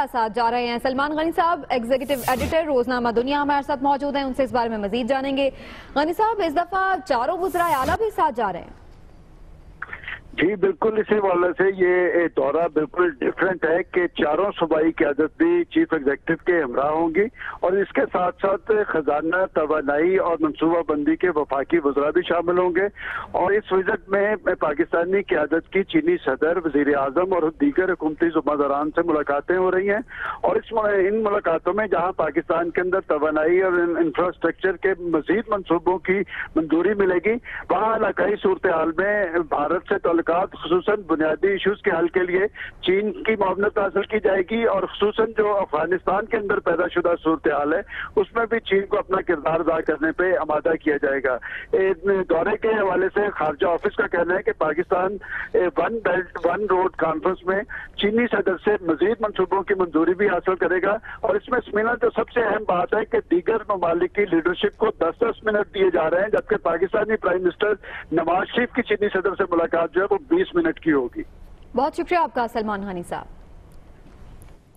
साथ जा रहे हैं सलमान गनी साहब, एग्जीक्यूटिव एडिटर रोजनामा दुनिया हमारे साथ मौजूद हैं। उनसे इस बारे में मजीद जानेंगे। गनी साहब, इस दफा चारों वज़राए आला भी साथ जा रहे हैं। जी बिल्कुल, इसी वाले से ये दौरा बिल्कुल डिफरेंट है कि चारों सूबाई क़यादत भी चीफ एग्जीक्यूटिव के हमरा होंगी और इसके साथ साथ खजाना, तवानाई और मनसूबा बंदी के वफाकी वज़रा भी शामिल होंगे। और इस विजिट में पाकिस्तानी क़यादत की चीनी सदर, वज़ीर आज़म और दीगर हुकूमती ज़िम्मेदारान से मुलाकातें हो रही हैं। और इन मुलाकातों में जहाँ पाकिस्तान के अंदर तवानाई और इंफ्रास्ट्रक्चर के मजीद मनसूबों की मंजूरी मिलेगी, वहाँ इलाकाई सूरत हाल में भारत से खुसूसन बुनियादी इशूज के हल के लिए चीन की मुआवनत हासिल की जाएगी और खुसूसन जो अफगानिस्तान के अंदर पैदाशुदा सूरत हाल है उसमें भी चीन को अपना किरदार अदा करने पे आमादा किया जाएगा। दौरे के हवाले से खारजा ऑफिस का कहना है कि Pakistan one belt one road conference में चीनी सदर से मजीद मनसूबों की मंजूरी भी हासिल करेगा। और इसमें स्मिना जो सबसे अहम बात है कि दीगर ममालिक की लीडरशिप को 10-10 मिनट दिए जा रहे हैं, जबकि पाकिस्तानी प्राइम मिनिस्टर नवाज शरीफ की चीनी सदर से मुलाकात जो है वो 20 मिनट की होगी। बहुत शुक्रिया आपका सलमान गनी साहब।